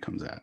comes out.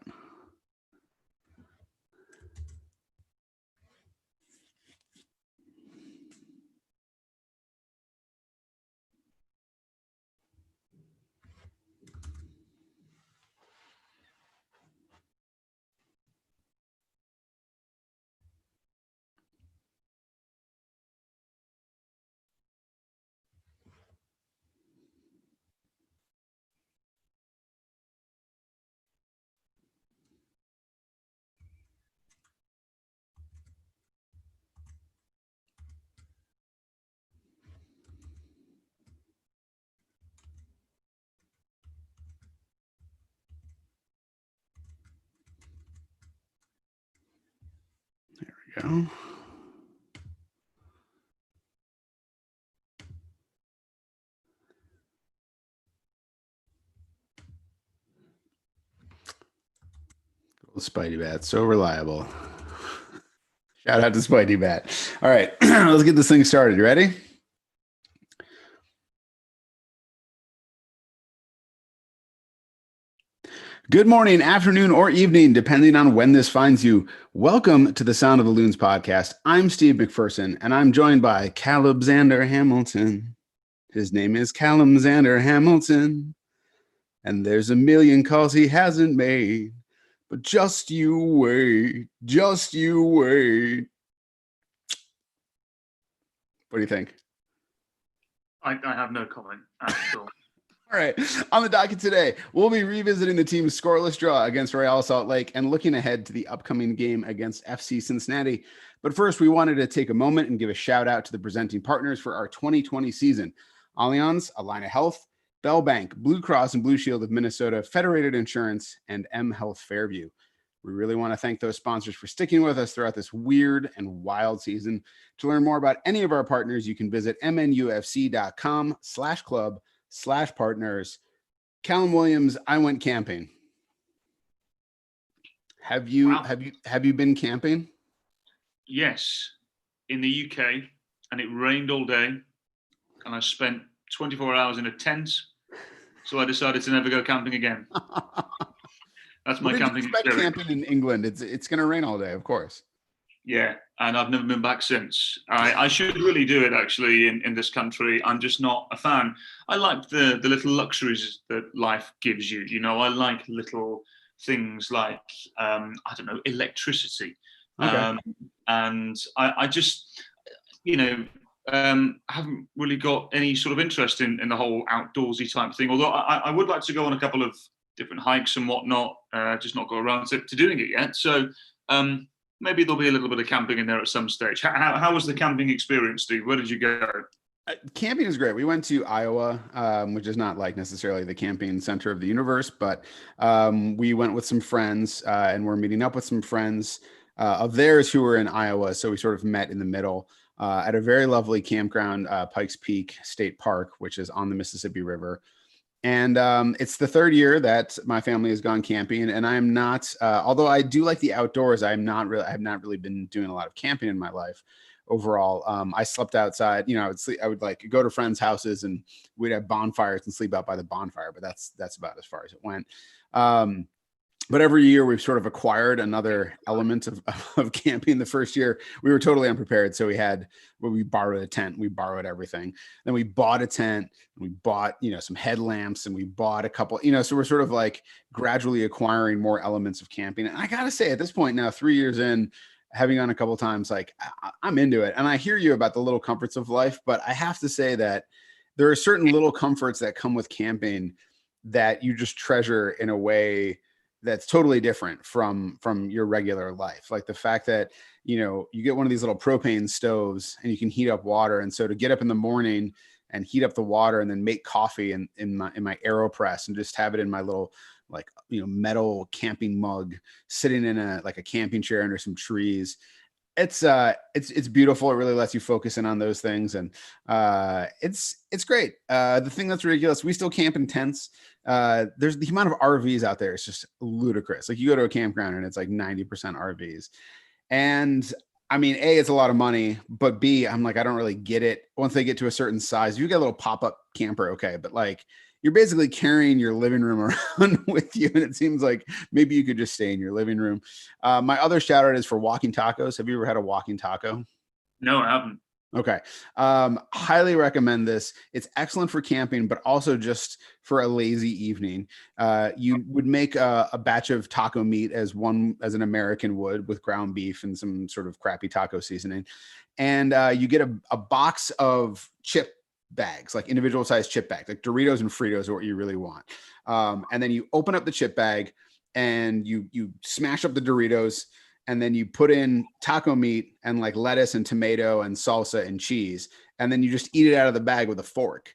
There we go. Spidey Bat, so reliable. Shout out to Spidey Bat. All right, let's get this thing started. You ready? Good morning, afternoon, or evening, depending on when this finds you. Welcome to the Sound of the Loons podcast. I'm Steve McPherson, and I'm joined by Callum Xander Hamilton. His name is Callum Xander Hamilton, and there's a million calls he hasn't made. But just you wait. Just you wait. What do you think? I have no comment at all. All right. On the docket today, we'll be revisiting the team's scoreless draw against Real Salt Lake and looking ahead to the upcoming game against FC Cincinnati. But first, we wanted to take a moment and give a shout out to the presenting partners for our 2020 season: Allianz, Allina Health, Bell Bank, Blue Cross and Blue Shield of Minnesota, Federated Insurance, and M Health Fairview. We really want to thank those sponsors for sticking with us throughout this weird and wild season. To learn more about any of our partners, you can visit mnufc.com/club/partners. Callum Williams, I went camping. Have you been camping? Yes, in the UK, and it rained all day, and I spent 24 hours in a tent, so I decided to never go camping again. That's my camping experience. Camping in England, it's going to rain all day, of course. Yeah, and I've never been back since. I should really do it, actually, in this country. I'm just not a fan. I like the little luxuries that life gives you. You know, I like little things like, I don't know, electricity. Okay. And I just, haven't really got any sort of interest in the whole outdoorsy type thing. Although I would like to go on a couple of different hikes and whatnot, just not got around to doing it yet. So maybe there'll be a little bit of camping in there at some stage. How was the camping experience, Steve? Where did you go? Camping is great. We went to Iowa, which is not like necessarily the camping center of the universe, but we went with some friends and we're meeting up with some friends of theirs who were in Iowa. So we sort of met in the middle at a very lovely campground, Pikes Peak State Park, which is on the Mississippi River. And it's the third year that my family has gone camping, and I am not, although I do like the outdoors, I have not really been doing a lot of camping in my life overall. I slept outside, I would like go to friends' houses and we'd have bonfires and sleep out by the bonfire, but that's about as far as it went. But every year we've sort of acquired another element of camping. The first year we were totally unprepared. So we borrowed a tent, we borrowed everything. Then we bought a tent, and we bought, some headlamps, and we bought a couple, so we're sort of like gradually acquiring more elements of camping. And I got to say, at this point now, 3 years in, having gone a couple of times, like I'm into it. And I hear you about the little comforts of life, but I have to say that there are certain little comforts that come with camping that you just treasure in a way that's totally different from your regular life. Like the fact that, you get one of these little propane stoves and you can heat up water. And so to get up in the morning and heat up the water and then make coffee in my AeroPress and just have it in my little, metal camping mug sitting in a camping chair under some trees. It's beautiful. It really lets you focus in on those things. And it's great. The thing that's ridiculous, we still camp in tents. There's the amount of RVs out there. It's just ludicrous. Like you go to a campground and it's like 90% RVs. And I mean, A, it's a lot of money, but B, I'm like, I don't really get it. Once they get to a certain size, you get a little pop-up camper. Okay. But like, you're basically carrying your living room around with you, and it seems like maybe you could just stay in your living room. My other shout out is for walking tacos. Have you ever had a walking taco? No, I haven't. Okay. Highly recommend this. It's excellent for camping, but also just for a lazy evening. You would make a batch of taco meat as an American would, with ground beef and some sort of crappy taco seasoning. And you get a box of chip bags, like individual sized chip bags, like Doritos and Fritos are what you really want. And then you open up the chip bag and you smash up the Doritos, and then you put in taco meat and like lettuce and tomato and salsa and cheese, and then you just eat it out of the bag with a fork.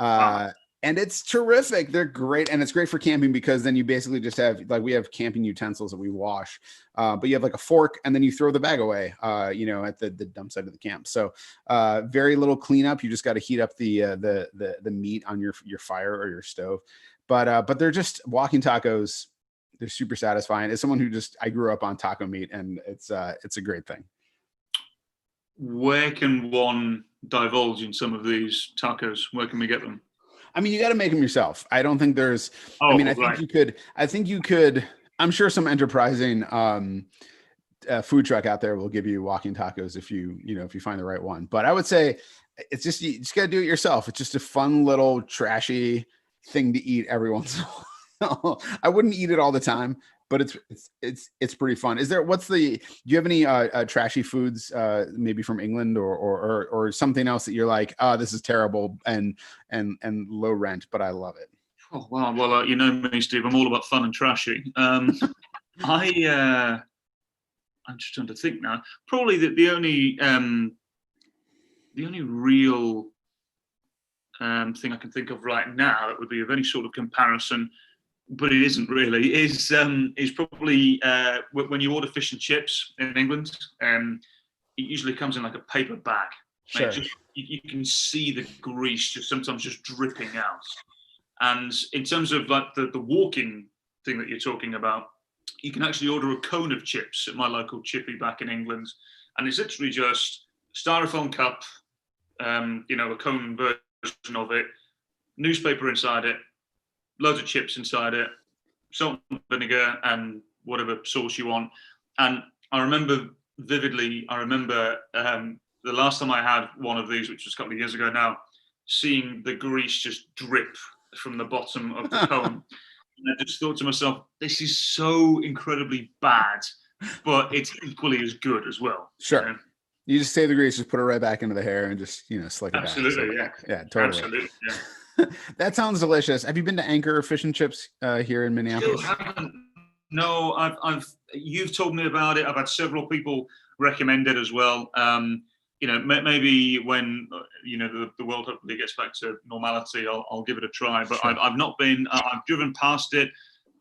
Wow. And it's terrific. They're great, and it's great for camping because then you basically just have, like, we have camping utensils that we wash, but you have like a fork, and then you throw the bag away, at the dump site of the camp. So very little cleanup. You just got to heat up the meat on your fire or your stove. But they're just walking tacos. They're super satisfying. As someone I grew up on taco meat, and it's a great thing. Where can one divulge in some of these tacos? Where can we get them? I mean, you got to make them yourself. I don't think there's. Oh, I mean, I think right. you could. I think you could. I'm sure some enterprising food truck out there will give you walking tacos if you find the right one. But I would say it's just, you just got to do it yourself. It's just a fun little trashy thing to eat every once in a while. I wouldn't eat it all the time, but it's pretty fun. Do you have any trashy foods maybe from England or something else that you're like, oh, this is terrible and low rent, but I love it? Oh, wow. Well, you know me, Steve. I'm all about fun and trashy. I'm just trying to think now. Probably the only real thing I can think of right now that would be of any sort of comparison, but it isn't really, is probably when you order fish and chips in England. It usually comes in like a paper bag. Sure. You can see the grease sometimes just dripping out. And in terms of like the walking thing that you're talking about, you can actually order a cone of chips at my local chippy back in England, and it's literally just styrofoam cup, a cone version of it, newspaper inside it, loads of chips inside it, salt and vinegar, and whatever sauce you want. And I remember vividly, the last time I had one of these, which was a couple of years ago now, seeing the grease just drip from the bottom of the cone. And I just thought to myself, this is so incredibly bad, but it's equally as good as well. Sure. You just save the grease, just put it right back into the hair and just, slick it Absolutely, back. so, yeah, totally. Absolutely, yeah. That sounds delicious. Have you been to Anchor Fish and Chips here in Minneapolis? Still haven't. No, you've told me about it. I've had several people recommend it as well. Maybe when the world hopefully gets back to normality, I'll give it a try. But sure. I've not been. I've driven past it.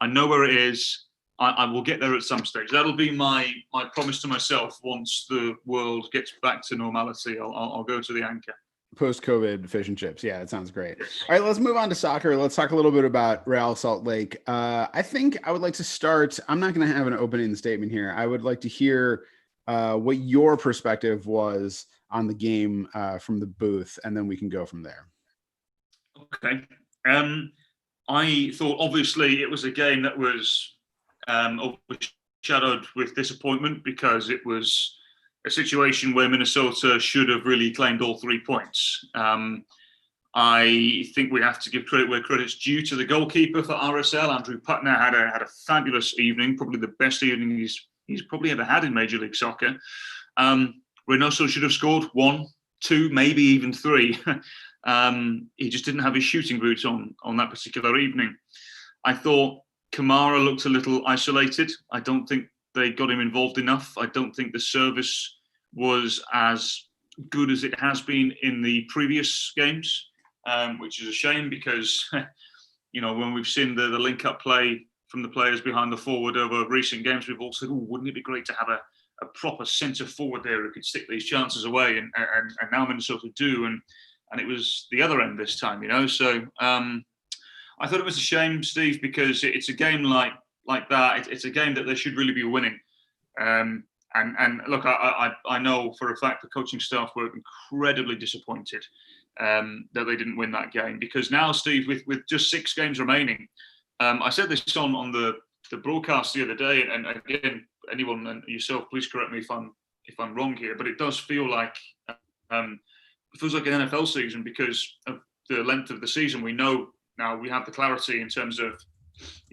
I know where it is. I will get there at some stage. That'll be my promise to myself. Once the world gets back to normality, I'll go to the Anchor. Post-COVID fish and chips. Yeah, that sounds great. All right, let's move on to soccer. Let's talk a little bit about Real Salt Lake. I think I would like to start. I'm not going to have an opening statement here. I would like to hear what your perspective was on the game from the booth, and then we can go from there. Okay. I thought obviously it was a game that was overshadowed with disappointment because it was a situation where Minnesota should have really claimed all 3 points. I think we have to give credit where credit's due to the goalkeeper for RSL. Andrew Putner had a fabulous evening, probably the best evening he's probably ever had in Major League Soccer. Reynoso should have scored 1, 2, maybe even 3. He just didn't have his shooting boots on that particular evening. I thought Kamara looked a little isolated. I don't think they got him involved enough. I don't think the service was as good as it has been in the previous games, which is a shame because, when we've seen the link-up play from the players behind the forward over recent games, we've all said, wouldn't it be great to have a proper centre forward there who could stick these chances away, and now Minnesota do, and it was the other end this time, So I thought it was a shame, Steve, because it's a game like that. It's a game that they should really be winning. And look, I know for a fact the coaching staff were incredibly disappointed. that they didn't win that game. Because now, Steve, with just 6 games remaining, I said this on the broadcast the other day, and again, anyone and yourself, please correct me if I'm wrong here, but it does feel like it feels like an NFL season because of the length of the season. We know now, we have the clarity in terms of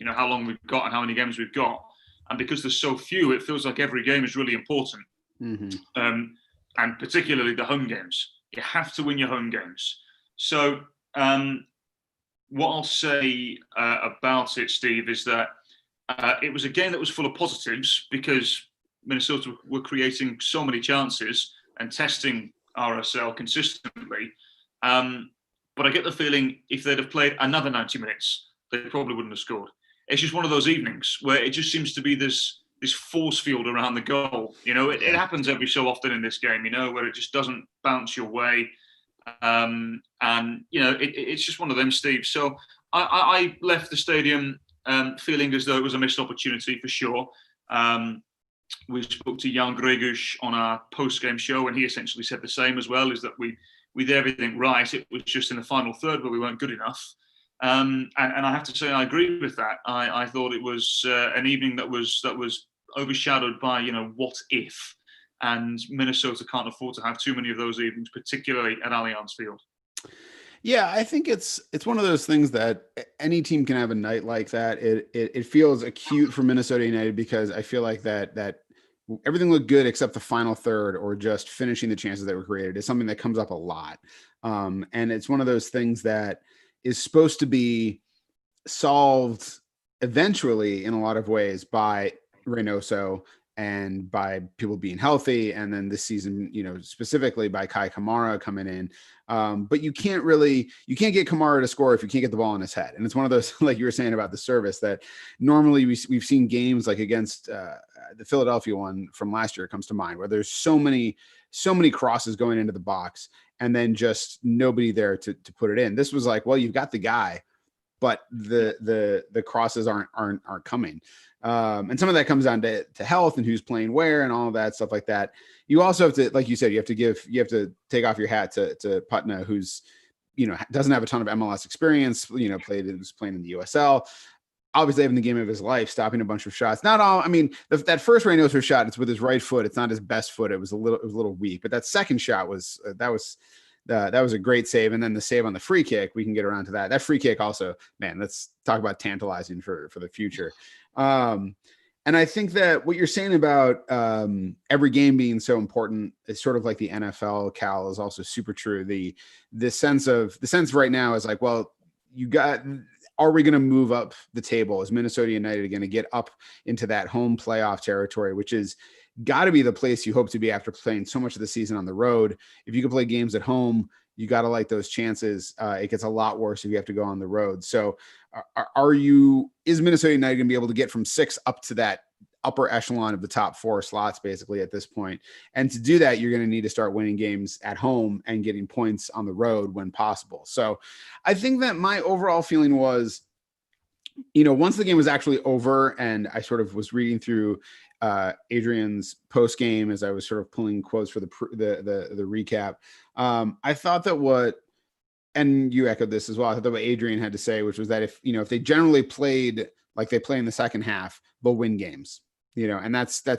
how long we've got and how many games we've got, and because there's so few, it feels like every game is really important. And particularly the home games. You have to win your home games. So what I'll say about it, Steve, is that it was a game that was full of positives because Minnesota were creating so many chances and testing RSL consistently. But I get the feeling if they'd have played another 90 minutes, they probably wouldn't have scored. It's just one of those evenings where it just seems to be this force field around the goal. It happens every so often in this game, where it just doesn't bounce your way. And, it's just one of them, Steve. So I left the stadium feeling as though it was a missed opportunity for sure. We spoke to Jan Gregush on our post-game show, and he essentially said the same as well, is that we did everything right. It was just in the final third where we weren't good enough. And I have to say I agree with that. I thought it was an evening that was overshadowed by, what if? And Minnesota can't afford to have too many of those evenings, particularly at Allianz Field. Yeah, I think it's one of those things that any team can have a night like that. It feels acute for Minnesota United because I feel like that everything looked good except the final third or just finishing the chances that were created is something that comes up a lot. And it's one of those things that is supposed to be solved eventually in a lot of ways by Reynoso and by people being healthy. And then this season, specifically by Kai Kamara coming in. But you can't get Kamara to score if you can't get the ball in his head. And it's one of those, like you were saying about the service, that normally we've seen games like against the Philadelphia one from last year comes to mind, where there's so many crosses going into the box and then just nobody there to put it in. This was like, well, you've got the guy, but the crosses aren't coming. And some of that comes down to health and who's playing where and all of that stuff like that. You also have to, like you said, you have to take off your hat to Putna, who's, doesn't have a ton of MLS experience, was playing in the USL, obviously having the game of his life, stopping a bunch of shots. Not all, that first Reynoso shot, it's with his right foot. It's not his best foot. It was a little weak, but that second shot was, that was a great save. And then the save on the free kick, we can get around to that. That free kick also, man, let's talk about tantalizing for the future. And I think that what you're saying about every game being so important is sort of like the NFL, Cal, is also super true. The sense right now is like, well, are we going to move up the table? Is Minnesota United going to get up into that home playoff territory, which is got to be the place you hope to be after playing so much of the season on the road? If you can play games at home, you got to like those chances. It gets a lot worse if you have to go on the road. So is Minnesota United going to be able to get from 6 up to that upper echelon of the top 4 slots basically at this point? And to do that, you're going to need to start winning games at home and getting points on the road when possible. So I think that my overall feeling was, once the game was actually over and I sort of was reading through Adrian's post game as I was sort of pulling quotes for the recap, I thought that and you echoed this as well, I thought that what Adrian had to say, which was that if they generally played like they play in the second half, they'll win games, and that's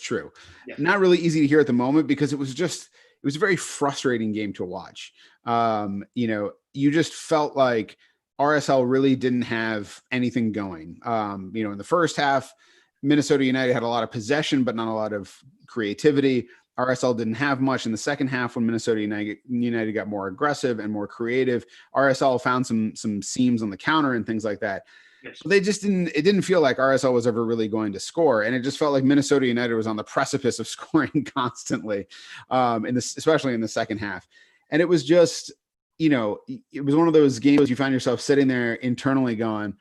true. Yeah. Not really easy to hear at the moment because it was a very frustrating game to watch. You just felt like RSL really didn't have anything going. In the first half, Minnesota United had a lot of possession, but not a lot of creativity. RSL didn't have much in the second half when Minnesota United got more aggressive and more creative. RSL found some seams on the counter and things like that. Yes. They just didn't feel like RSL was ever really going to score. And it just felt like Minnesota United was on the precipice of scoring constantly, especially in the second half. And it was just, it was one of those games you find yourself sitting there internally going,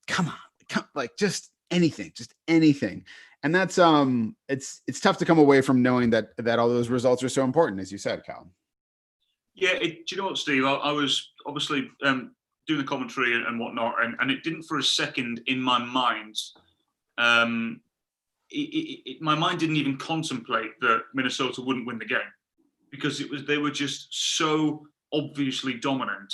come on, like just anything. And that's it's tough to come away from knowing that all those results are so important, as you said, Callum. Yeah, do you know what, Steve? I was obviously doing the commentary and whatnot, and it didn't for a second in my mind. My mind didn't even contemplate that Minnesota wouldn't win the game because they were just so obviously dominant.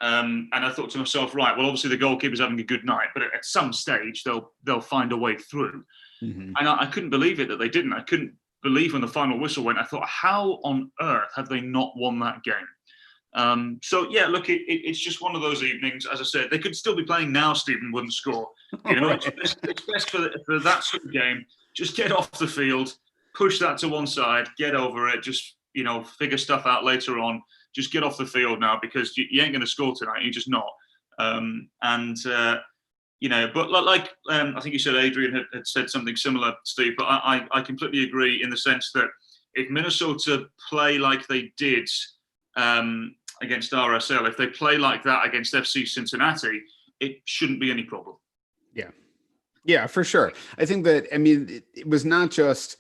And I thought to myself, right, well, obviously the goalkeeper's having a good night, but at some stage they'll find a way through. Mm-hmm. And I couldn't believe it that they didn't. I couldn't believe when the final whistle went. I thought, how on earth have they not won that game? So yeah, look, it's just one of those evenings. As I said, they could still be playing now. Stephen wouldn't score. You know, Right. it's best for that sort of game. Just get off the field, push that to one side, get over it. Just figure stuff out later on. Just get off the field now because you ain't going to score tonight. You're just not. But like I think you said Adrian had said something similar, Steve. But I completely agree in the sense that if Minnesota play like they did against RSL, if they play like that against FC Cincinnati, it shouldn't be any problem. Yeah, for sure. I think that, it was not just,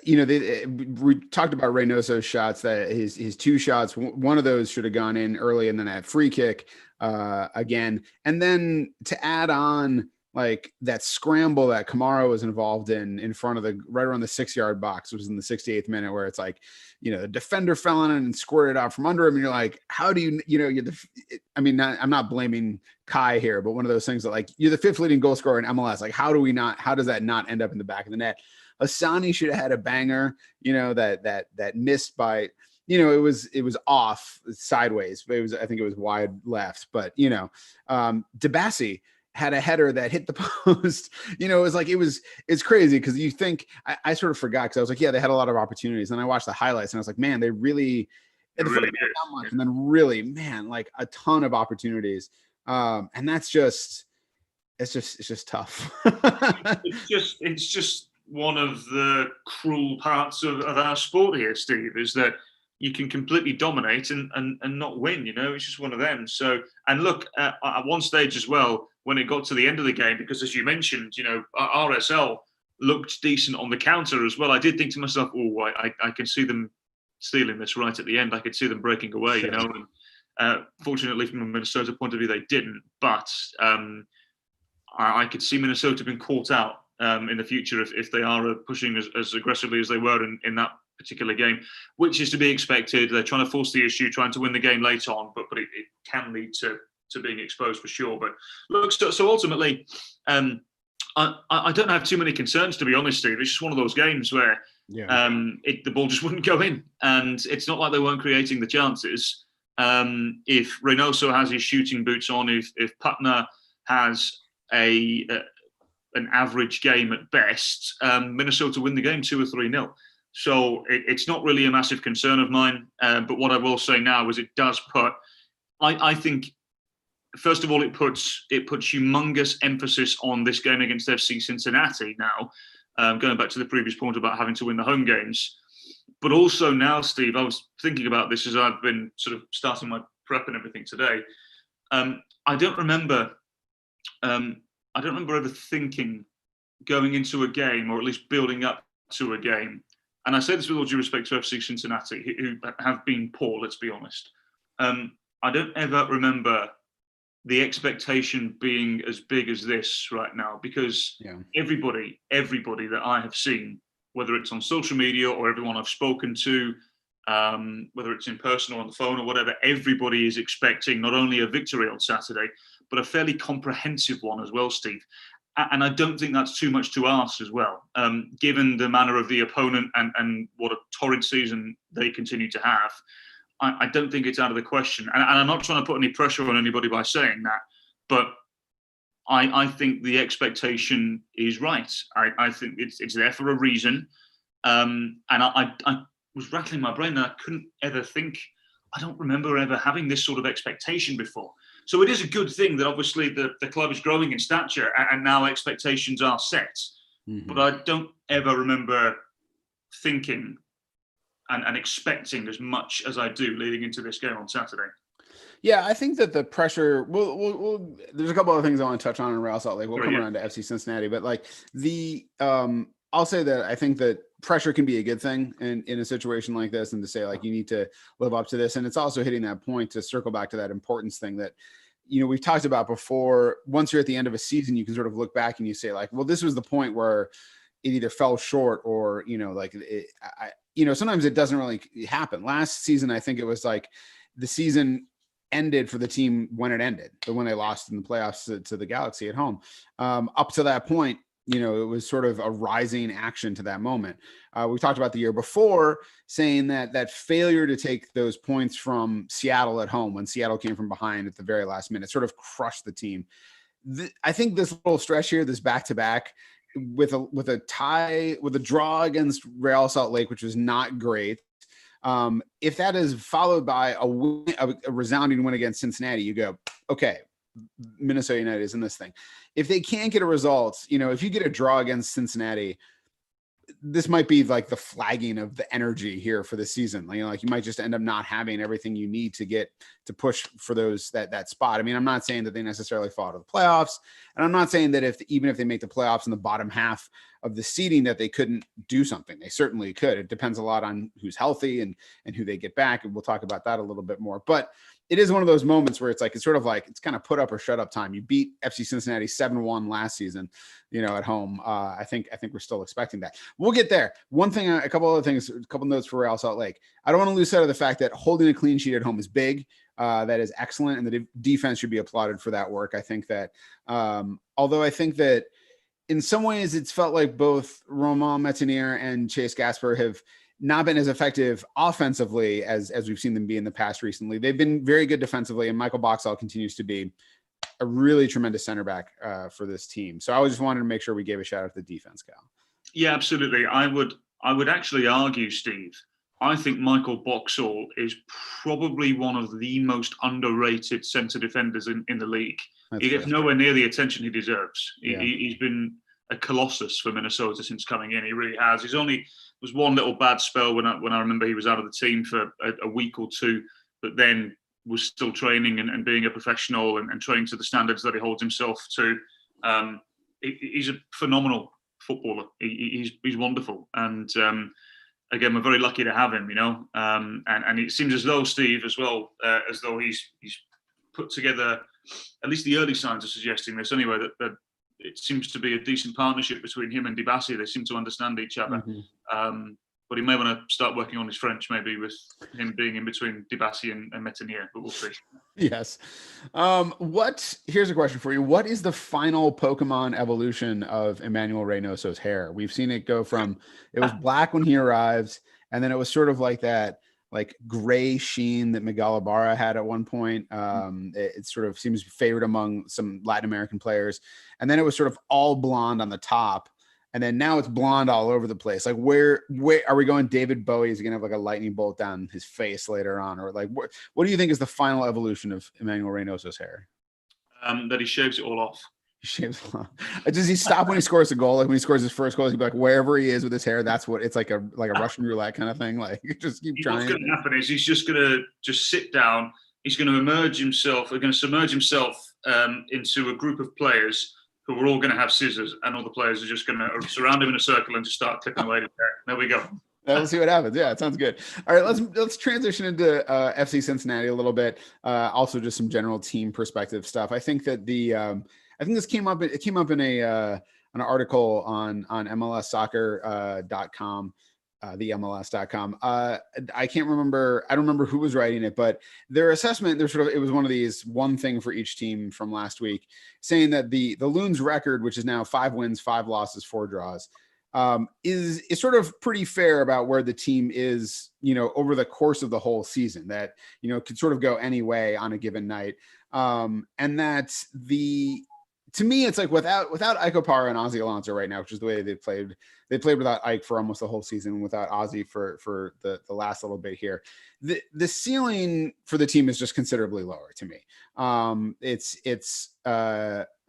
we talked about Reynoso's shots, that his two shots, one of those should have gone in early, and then that free kick again. And then to add on like that scramble that Kamara was involved in front of right around the 6-yard box, was in the 68th minute, where it's like, the defender fell on it and squirted out from under him. And you're like, how do I'm not blaming Kai here, but one of those things that, like, you're the 5th leading goal scorer in MLS. Like, how does that not end up in the back of the net? Asani should have had a banger, that missed by, it was off sideways, but I think it was wide left. But, Debassi had a header that hit the post. It was like, it's crazy because you think, I sort of forgot, because I was like, yeah, they had a lot of opportunities. And I watched the highlights and I was like, man, they really, really not much, and then really, man, like a ton of opportunities. And that's just, it's just tough. It's just one of the cruel parts of our sport here, Steve, is that you can completely dominate and not win. It's just one of them. So, and look, at one stage as well, when it got to the end of the game, because as you mentioned, RSL looked decent on the counter as well. I did think to myself, I can see them stealing this right at the end. I could see them breaking away, Sure. And fortunately from a Minnesota point of view, they didn't. But I could see Minnesota being caught out in the future if they are pushing as aggressively as they were in that particular game, which is to be expected. They're trying to force the issue, trying to win the game late on, but it can lead to being exposed for sure. But look, so ultimately, I don't have too many concerns, to be honest, Steve. It's just one of those games where the ball just wouldn't go in, and it's not like they weren't creating the chances. If Reynoso has his shooting boots on, if Putner has an average game at best, Minnesota win the game 2 or 3-0. So it's not really a massive concern of mine. But what I will say now is it does put, I think, first of all, it puts humongous emphasis on this game against FC Cincinnati now, going back to the previous point about having to win the home games. But also now, Steve, I was thinking about this as I've been sort of starting my prep and everything today. I don't remember ever thinking going into a game, or at least building up to a game. And I say this with all due respect to FC Cincinnati, who have been poor, let's be honest. I don't ever remember the expectation being as big as this right now, because everybody that I have seen, whether it's on social media or everyone I've spoken to, whether it's in person or on the phone or whatever, everybody is expecting not only a victory on Saturday, but a fairly comprehensive one as well, Steve. And I don't think that's too much to ask as well, given the manner of the opponent and what a torrid season they continue to have. I don't think it's out of the question. And I'm not trying to put any pressure on anybody by saying that, but I think the expectation is right. I think it's there for a reason. And I was rattling my brain and I couldn't ever think, I don't remember ever having this sort of expectation before. So it is a good thing that obviously the club is growing in stature and now expectations are set. Mm-hmm. But I don't ever remember thinking and expecting as much as I do leading into this game on Saturday. Yeah, I think that the pressure. We'll there's a couple of things I want to touch on in Real Salt Lake. We'll come around to FC Cincinnati, but like I'll say that I think that pressure can be a good thing in a situation like this, and to say like you need to live up to this, and it's also hitting that point to circle back to that importance thing that we've talked about before. Once you're at the end of a season, you can sort of look back and you say like, well, this was the point where it either fell short or sometimes it doesn't really happen. Last season, I think it was like the season ended for the team when it ended, but when they lost in the playoffs to the Galaxy at home. Up to that point, it was sort of a rising action to that moment. We talked about the year before, saying that failure to take those points from Seattle at home when Seattle came from behind at the very last minute sort of crushed the team. I think this little stretch here, this back-to-back with a draw against Real Salt Lake, which was not great. If that is followed by a resounding win against Cincinnati, you go, okay, Minnesota United is in this thing. If they can't get a result, if you get a draw against Cincinnati, this might be like the flagging of the energy here for the season. Like you might just end up not having everything you need to get to push for that spot. I mean, I'm not saying that they necessarily fall out of the playoffs, and I'm not saying that even if they make the playoffs in the bottom half of the seeding that they couldn't do something. They certainly could. It depends a lot on who's healthy and who they get back, and we'll talk about that a little bit more. But it is one of those moments where it's kind of put up or shut up time. You beat FC Cincinnati 7-1 last season, at home. I think we're still expecting that. We'll get there. A couple notes for Real Salt Lake. I don't want to lose sight of the fact that holding a clean sheet at home is big. That is excellent, and the defense should be applauded for that work. I think that, although I think that in some ways it's felt like both Romain Métanire and Chase Gasper have not been as effective offensively as we've seen them be in the past recently. They've been very good defensively, and Michael Boxall continues to be a really tremendous center back for this team. So I just wanted to make sure we gave a shout out to the defense, Cal. Yeah, absolutely. I would actually argue, Steve, I think Michael Boxall is probably one of the most underrated centre defenders in the league. He gets nowhere near the attention he deserves. Yeah. He's been a colossus for Minnesota since coming in. He really has. Was one little bad spell when I remember he was out of the team for a week or two, but then was still training and being a professional and training to the standards that he holds himself to. He's a phenomenal footballer. He's wonderful. And again, we're very lucky to have him, and it seems as though, Steve, as well, as though he's put together, at least the early signs are suggesting this anyway, that it seems to be a decent partnership between him and Dibassi. They seem to understand each other. Mm-hmm. But he may want to start working on his French, maybe with him being in between Dibassi and Métanire, but we'll see. Yes. Here's a question for you. What is the final Pokemon evolution of Emmanuel Reynoso's hair? We've seen it go from, it was black when he arrived, and then it was sort of like that, like gray sheen that Miguel Ibarra had at one point. It sort of seems favored among some Latin American players. And then it was sort of all blonde on the top. And then now it's blonde all over the place. Like where are we going? David Bowie is going to have like a lightning bolt down his face later on, or like, what do you think is the final evolution of Emmanuel Reynoso's hair? That he shaves it all off. He shaves it off. Does he stop when he scores a goal? Like when he scores his first goal, he'd be like, wherever he is with his hair, that's what it's like a Russian roulette kind of thing. Like just keep trying. What's going to happen is he's just going to sit down. He's going to submerge himself into a group of players who are all going to have scissors, and all the players are just going to surround him in a circle and just start clipping away. There we go. We'll see what happens. Yeah, it sounds good. All right, let's transition into FC Cincinnati a little bit. Also, just some general team perspective stuff. I think that I think this came up. It came up in an article on MLSsoccer.com. The MLS.com. I can't remember. I don't remember who was writing it, but their assessment, it was one of these one thing for each team from last week, saying that the Loons record, which is now 5 wins, 5 losses, 4 draws, is sort of pretty fair about where the team is, over the course of the whole season, that, could sort of go any way on a given night. And that to me, it's like without Ike Opara and Ozzy Alonso right now, which is the way they played without Ike for almost the whole season, without Ozzy for the last little bit here. The ceiling for the team is just considerably lower to me. It's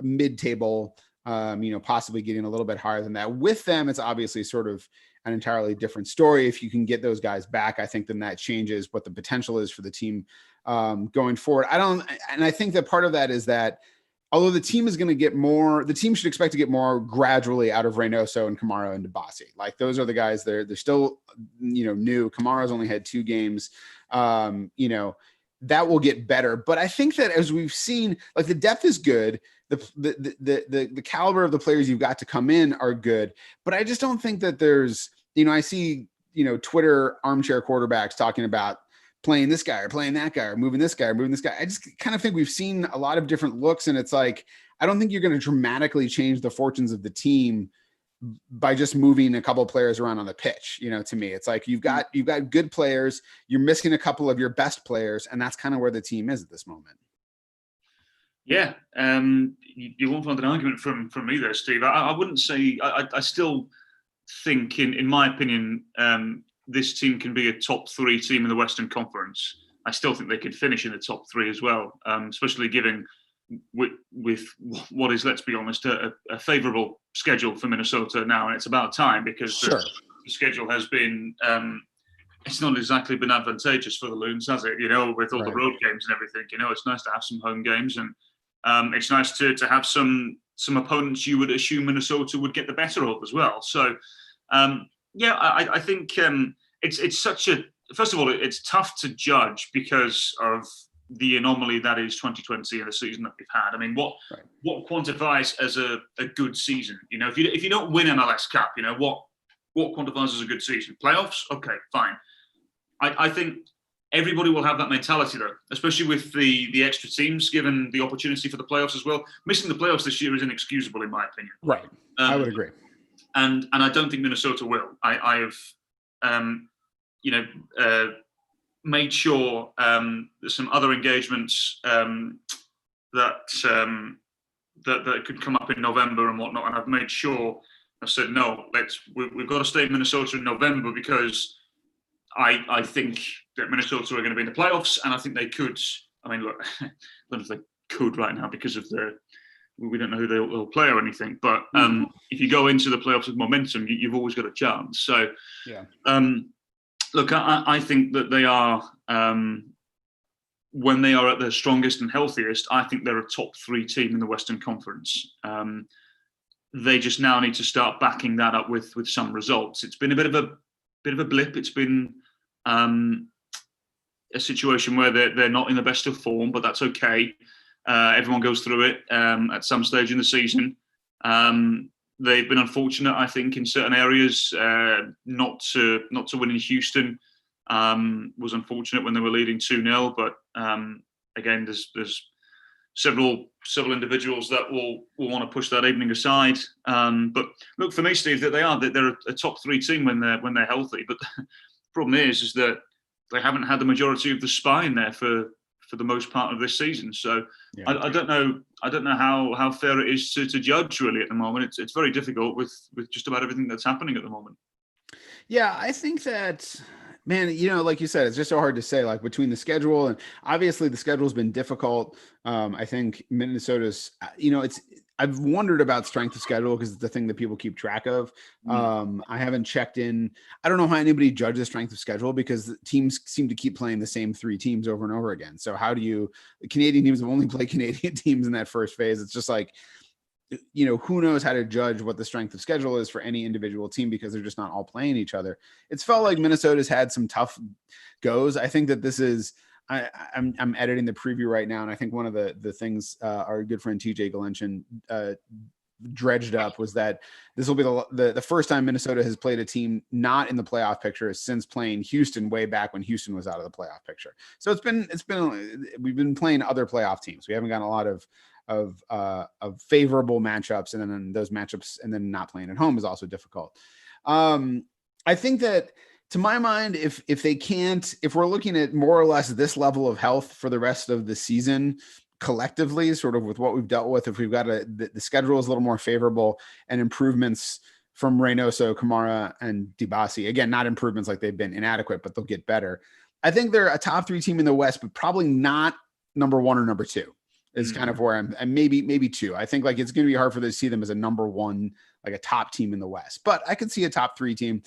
mid-table, possibly getting a little bit higher than that. With them, it's obviously sort of an entirely different story. If you can get those guys back, I think then that changes what the potential is for the team going forward. I think that part of that is that although the team is going to get more, the team should expect to get more gradually out of Reynoso and Kamara and Dibassi. Like those are the guys they're still, new. Kamara's only had 2 games. That will get better. But I think that as we've seen, like the depth is good. The caliber of the players you've got to come in are good. But I just don't think that there's, I see, Twitter armchair quarterbacks talking about playing this guy or playing that guy or moving this guy or moving this guy. I just kind of think we've seen a lot of different looks, and it's like, I don't think you're going to dramatically change the fortunes of the team by just moving a couple of players around on the pitch. To me, it's like you've got good players, you're missing a couple of your best players, and that's kind of where the team is at this moment. Yeah, you won't find an argument from me there, Steve. I wouldn't say I still think, in my opinion, this team can be a top 3 team in the Western Conference. I still think they could finish in the top 3 as well, especially given with what is, let's be honest, a favourable schedule for Minnesota now, and it's about time, because the schedule has been it's not exactly been advantageous for the Loons, has it? With all the road games and everything. It's nice to have some home games, and it's nice to have some opponents you would assume Minnesota would get the better of as well. So I think it's such a, first of all, it's tough to judge because of the anomaly that is 2020 and the season that we've had. I mean, what quantifies as a good season? If you don't win MLS Cup, what quantifies as a good season? Playoffs? Okay, fine. I think everybody will have that mentality, though, especially with the extra teams given the opportunity for the playoffs as well. Missing the playoffs this year is inexcusable, in my opinion. Right, I would agree. And I don't think Minnesota will. I have, made sure there's some other engagements that could come up in November and whatnot, and I've made sure, I said, no, we've got to stay in Minnesota in November, because I think that Minnesota are going to be in the playoffs, and I think they could. I mean, look, I don't know if they could right now because of we don't know who they'll play or anything, but if you go into the playoffs with momentum, you've always got a chance. So, look, I think that they are, when they are at their strongest and healthiest, I think they're a top 3 team in the Western Conference. They just now need to start backing that up with some results. It's been a bit of a blip. It's been a situation where they're not in the best of form, but that's okay. Everyone goes through it at some stage in the season. They've been unfortunate, I think, in certain areas. Not to win in Houston was unfortunate when they were leading 2-0. But again, there's several individuals that will want to push that evening aside. But look, for me, Steve, they're a top 3 team when they're healthy. But the problem is that they haven't had the majority of the spine there for the most part of this season. So I don't know how fair it is to judge really at the moment. It's very difficult with just about everything that's happening at the moment. Yeah, I think that, man, like you said, it's just so hard to say, like, between the schedule, and obviously the schedule has been difficult. I think Minnesota's, I've wondered about strength of schedule because it's the thing that people keep track of. I haven't checked in. I don't know how anybody judges strength of schedule, because the teams seem to keep playing the same 3 teams over and over again. So how do the Canadian teams have only played Canadian teams in that first phase. It's just like, who knows how to judge what the strength of schedule is for any individual team, because they're just not all playing each other. It's felt like Minnesota's had some tough goes. I think that this is, I'm editing the preview right now, and I think one of the things our good friend TJ Galenchin dredged up was that this will be the first time Minnesota has played a team not in the playoff picture since playing Houston way back when Houston was out of the playoff picture. So we've been playing other playoff teams. We haven't gotten a lot of favorable matchups, and then those matchups, and then not playing at home is also difficult. I think that, to my mind, if we're looking at more or less this level of health for the rest of the season collectively, sort of with what we've dealt with, if we've got the schedule is a little more favorable, and improvements from Reynoso, Kamara, and Dibasi, again, not improvements like they've been inadequate, but they'll get better. I think they're a top 3 team in the West, but probably not number 1 or number 2. Is kind of where I'm, and maybe 2. I think, like, it's going to be hard for them to see them as a number 1, like a top team in the West, but I could see a top 3 team,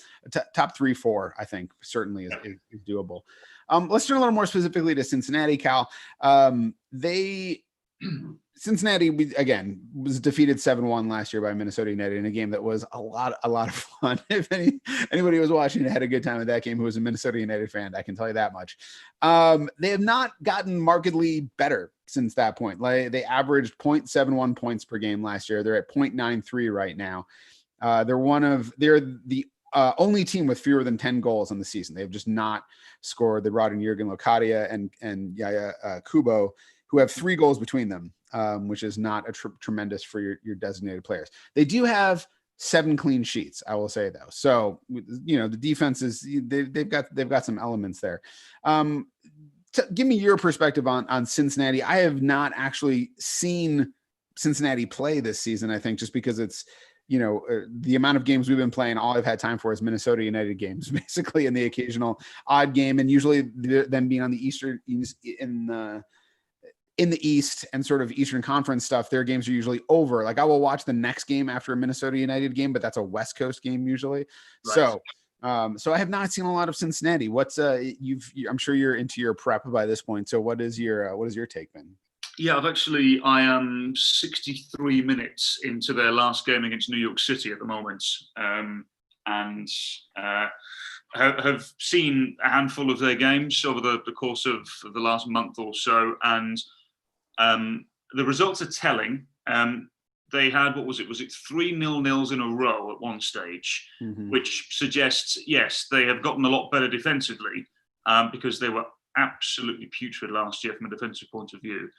top 3-4. I think certainly is doable. Let's turn a little more specifically to Cincinnati, Cal. Cincinnati, was defeated 7-1 last year by Minnesota United in a game that was a lot of fun. If anybody was watching and had a good time at that game who was a Minnesota United fan, I can tell you that much. They have not gotten markedly better since that point. Like, they averaged 0.71 points per game last year. They're at 0.93 right now. They're the only team with fewer than 10 goals on the season. They've just not scored. They brought in Jurgen Locadia and Yaya Kubo, who have 3 goals between them, which is not a tremendous for your designated players. They do have 7 clean sheets, I will say though. So, the defense is they've got some elements there. Give me your perspective on Cincinnati. I have not actually seen Cincinnati play this season, I think, just because it's, the amount of games we've been playing, all I've had time for is Minnesota United games, basically, and the occasional odd game. And usually them being on the Eastern in the East and sort of Eastern Conference stuff, their games are usually over. Like I will watch the next game after a Minnesota United game, but that's a West Coast game usually. Right. So I have not seen a lot of Cincinnati. I'm sure you're into your prep by this point. So what is your take then? Yeah, I am 63 minutes into their last game against New York City at the moment, and have seen a handful of their games over the course of the last month or so, and the results are telling. They had, was it 3 0-0s in a row at one stage, which suggests, yes, they have gotten a lot better defensively, because they were absolutely putrid last year from a defensive point of view.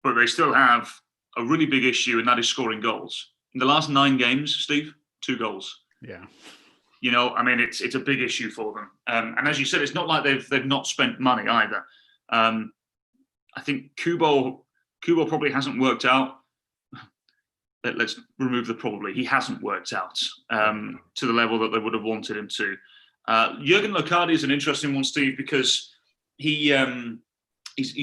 But they still have a really big issue, and that is scoring goals. In the last 9 games, Steve, 2 goals. Yeah. It's a big issue for them. And as you said, it's not like they've not spent money either. I think Kubo probably hasn't worked out. Let's remove the probably. He hasn't worked out to the level that they would have wanted him to. Jurgen Locadia is an interesting one, Steve, because he's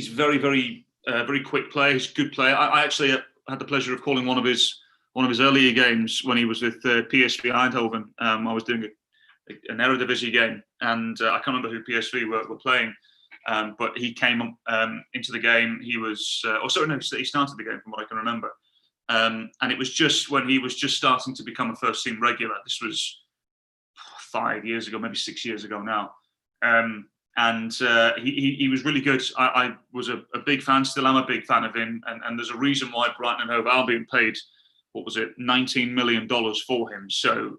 very, very, very quick player. He's a good player. I actually had the pleasure of calling one of his earlier games when he was with PSV Eindhoven. I was doing an Eredivisie game, and I can't remember who PSV were playing. But he came into the game. He started the game from what I can remember. And it was just when he was just starting to become a first team regular. This was 5 years ago, maybe 6 years ago now. And he was really good. I was a big fan, still am a big fan of him. And there's a reason why Brighton and Hove Albion paid, $19 million for him. So,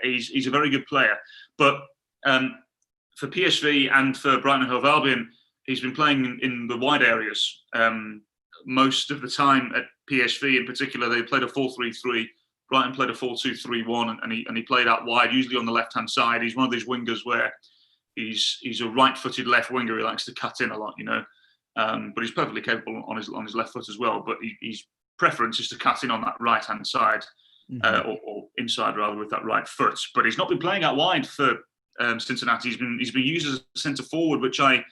he's a very good player. But for PSV and for Brighton and Hove Albion, he's been playing in the wide areas. Most of the time at PSV in particular, they played a 4-3-3. Brighton played a 4-2-3-1, and he played out wide, usually on the left-hand side. He's one of these wingers where he's a right-footed left winger. He likes to cut in a lot, but he's perfectly capable on his left foot as well. But his preference is to cut in on that right-hand side, or inside rather, with that right foot. But he's not been playing out wide for Cincinnati. He's been used as a centre forward, which I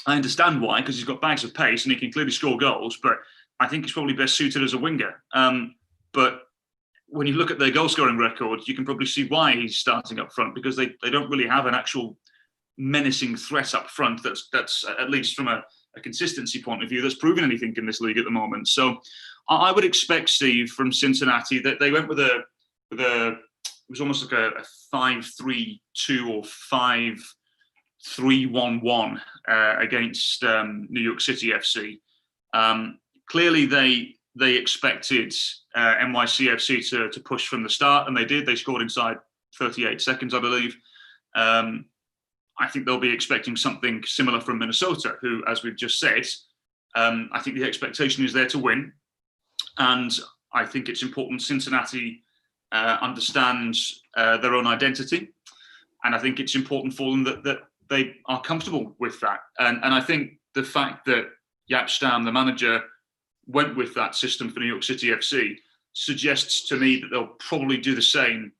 understand why, because he's got bags of pace and he can clearly score goals. But I think he's probably best suited as a winger. But when you look at their goal scoring record, you can probably see why he's starting up front, because they don't really have an actual menacing threat up front that's at least from a consistency point of view, that's proven anything in this league at the moment. So I would expect, Steve, from Cincinnati that they went with a it was almost like a 5-3-2 or 5-3-1-1 against New York City FC. Clearly, they expected NYCFC to push from the start, and they did. They scored inside 38 seconds, I believe. I think they'll be expecting something similar from Minnesota, who, as we've just said, I think the expectation is there to win. And I think it's important Cincinnati understands their own identity. And I think it's important for them that they are comfortable with that. And I think the fact that Jaap Stam, the manager, went with that system for New York City FC suggests to me that they'll probably do the same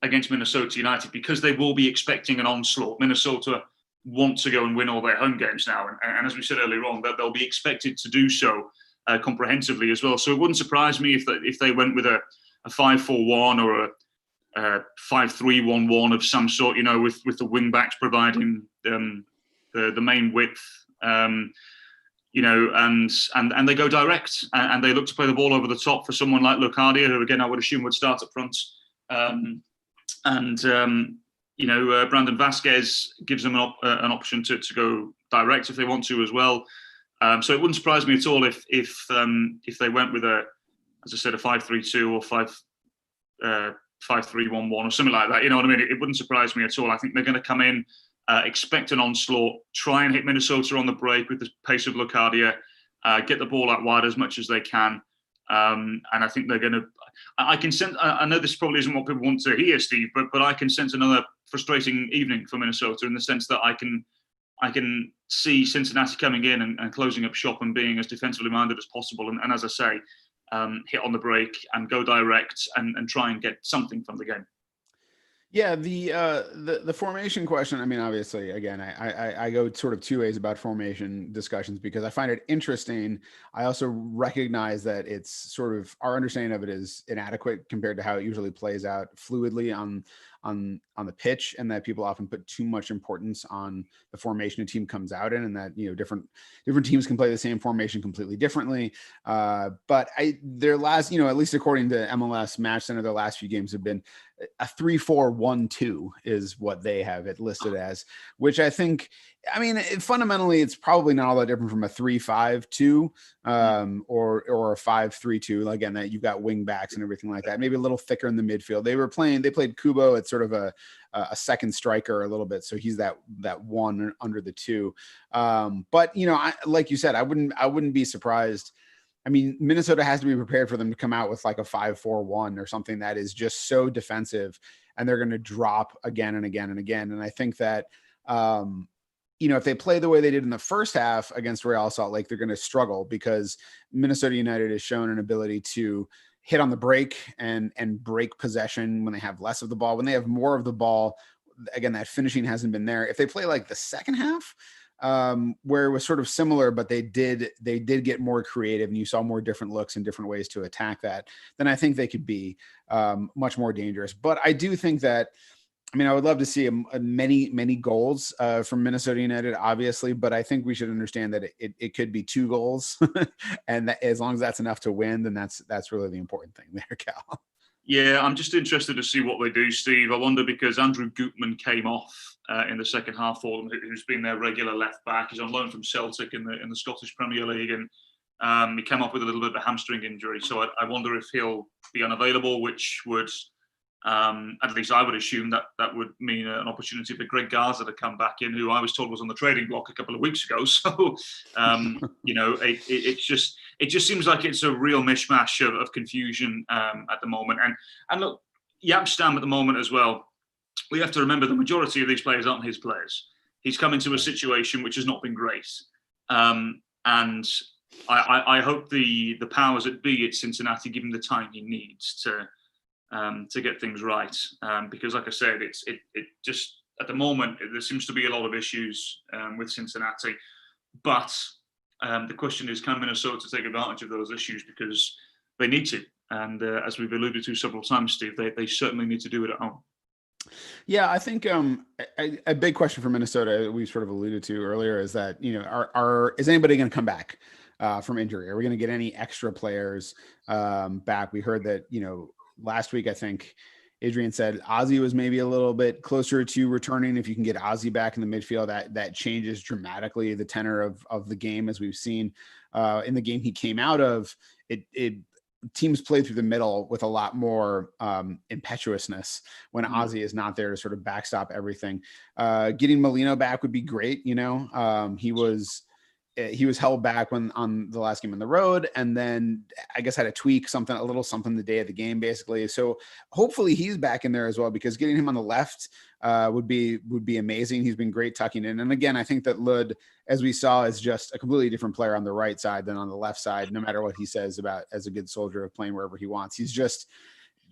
against Minnesota United, because they will be expecting an onslaught. Minnesota want to go and win all their home games now. And as we said earlier on, that they'll be expected to do so comprehensively as well. So it wouldn't surprise me if they went with a 5-4-1 or a 5-3-1-1 of some sort, with the wing backs providing the main width, and they go direct and they look to play the ball over the top for someone like Locadia, who again I would assume would start up front. Brandon Vasquez gives them an option to go direct if they want to as well. So it wouldn't surprise me at all if they went with as I said, a 5-3-2 or 5-3-1-1 or something like that. You know what I mean? It wouldn't surprise me at all. I think they're going to come in, expect an onslaught, try and hit Minnesota on the break with the pace of Locadia, get the ball out wide as much as they can. And I think they're going to. I can sense. I know this probably isn't what people want to hear, Steve, but I can sense another frustrating evening for Minnesota in the sense that I can see Cincinnati coming in and closing up shop and being as defensively minded as possible. And as I say, hit on the break and go direct and try and get something from the game. Yeah, the formation question. I mean, obviously, again, I go sort of two ways about formation discussions because I find it interesting. I also recognize that it's sort of our understanding of it is inadequate compared to how it usually plays out fluidly on the pitch, and that people often put too much importance on the formation a team comes out in, and that different teams can play the same formation completely differently. But their last, at least according to MLS Match Center, their last few games have been a 3-4-1-2 is what they have it listed as, which I think, fundamentally it's probably not all that different from a 3-5-2 or a 5-3-2. Again, that you've got wing backs and everything like that, maybe a little thicker in the midfield. They played Kubo at sort of a second striker a little bit, so he's that one under the two. But like you said, I wouldn't be surprised. I mean, Minnesota has to be prepared for them to come out with like a 5-4-1 or something that is just so defensive, and they're going to drop again and again and again. And I think that, if they play the way they did in the first half against Real Salt Lake, they're going to struggle because Minnesota United has shown an ability to hit on the break and break possession when they have less of the ball. When they have more of the ball, again, that finishing hasn't been there. If they play like the second half, where it was sort of similar, but they did get more creative and you saw more different looks and different ways to attack that, then I think they could be much more dangerous. But I do think that, I would love to see many goals from Minnesota United, obviously, but I think we should understand that it could be 2 goals, and that, as long as that's enough to win, then that's really the important thing there, Cal. Yeah, I'm just interested to see what they do, Steve. I wonder because Andrew Gutman came off in the second half for them, who's been their regular left back. He's on loan from Celtic in the Scottish Premier League, and he came off with a little bit of a hamstring injury. So I wonder if he'll be unavailable, which would, at least I would assume that would mean an opportunity for Greg Garza to come back in, who I was told was on the trading block a couple of weeks ago. So, it just seems like it's a real mishmash of confusion at the moment. And look, Jaap Stam at the moment as well, we have to remember the majority of these players aren't his players. He's come into a situation which has not been great. And I hope the powers that be at Cincinnati give him the time he needs to get things right. Because like I said, it just, at the moment, there seems to be a lot of issues with Cincinnati. But the question is, can Minnesota take advantage of those issues? Because they need to. And as we've alluded to several times, Steve, they certainly need to do it at home. Yeah, I think a big question for Minnesota, we sort of alluded to earlier, is that, is anybody going to come back from injury? Are we going to get any extra players back? We heard that, last week, I think Adrian said Ozzy was maybe a little bit closer to returning. If you can get Ozzy back in the midfield, that changes dramatically the tenor of the game, as we've seen in the game he came out of. It teams play through the middle with a lot more impetuousness when Ozzy is not there to sort of backstop everything. Getting Molino back would be great. He was held back on the last game on the road, and then I guess had a little something the day of the game, basically. So hopefully he's back in there as well, because getting him on the left would be amazing. He's been great tucking in. And again, I think that Lud, as we saw, is just a completely different player on the right side than on the left side, no matter what he says about as a good soldier of playing wherever he wants. He's just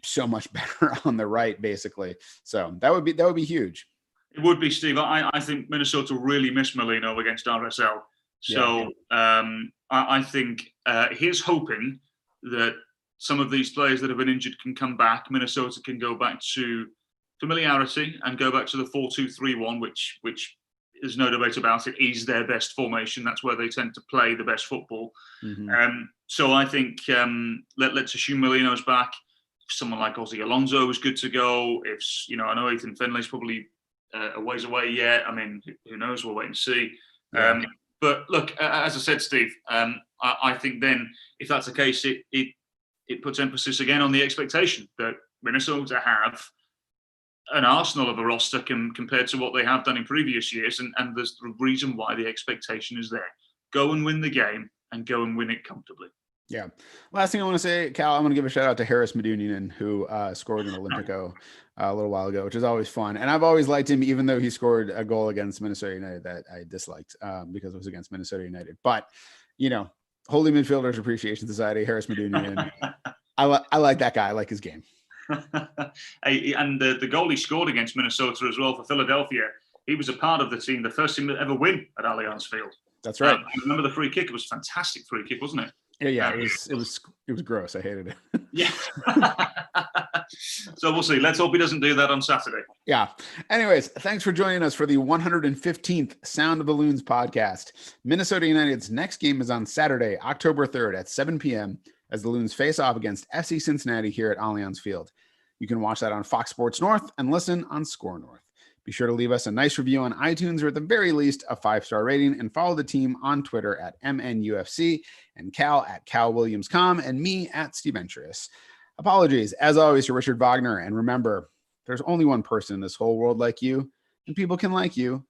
so much better on the right, basically. So that would be huge. It would be, Steve. I think Minnesota really missed Molino against RSL. So I think here's hoping that some of these players that have been injured can come back. Minnesota can go back to familiarity and go back to the 4-2-3-1, which there's no debate about it, is their best formation. That's where they tend to play the best football. Mm-hmm. So I think let's assume Molino's back. If someone like Ozzy Alonso is good to go. If I know Ethan Finlay's probably a ways away yet. I mean, who knows? We'll wait and see. Yeah. But look, as I said, Steve, I think then if that's the case, it puts emphasis again on the expectation that Minnesota have an arsenal of a roster compared to what they have done in previous years, and there's the reason why the expectation is there. Go and win the game, and go and win it comfortably. Yeah. Last thing I want to say, Cal, I'm going to give a shout out to Harris Medunjanin, who scored an Olympico a little while ago, which is always fun. And I've always liked him, even though he scored a goal against Minnesota United that I disliked because it was against Minnesota United. But, Holy Midfielders Appreciation Society, Harris Medunjanin. I like that guy. I like his game. And the goal he scored against Minnesota as well for Philadelphia, he was a part of the team, the first team to ever win at Allianz Field. That's right. I remember the free kick. It was a fantastic free kick, wasn't it? Yeah. It was gross. I hated it. Yeah. So we'll see. Let's hope he doesn't do that on Saturday. Yeah. Anyways, thanks for joining us for the 115th Sound of the Loons podcast. Minnesota United's next game is on Saturday, October 3rd at 7 p.m. as the Loons face off against FC Cincinnati here at Allianz Field. You can watch that on Fox Sports North and listen on Score North. Be sure to leave us a nice review on iTunes, or at the very least, a 5-star rating, and follow the team on Twitter at MNUFC, and Cal at CalWilliamsCom, and me at Steve Ventures. Apologies, as always, to Richard Wagner, and remember, there's only one person in this whole world like you, and people can like you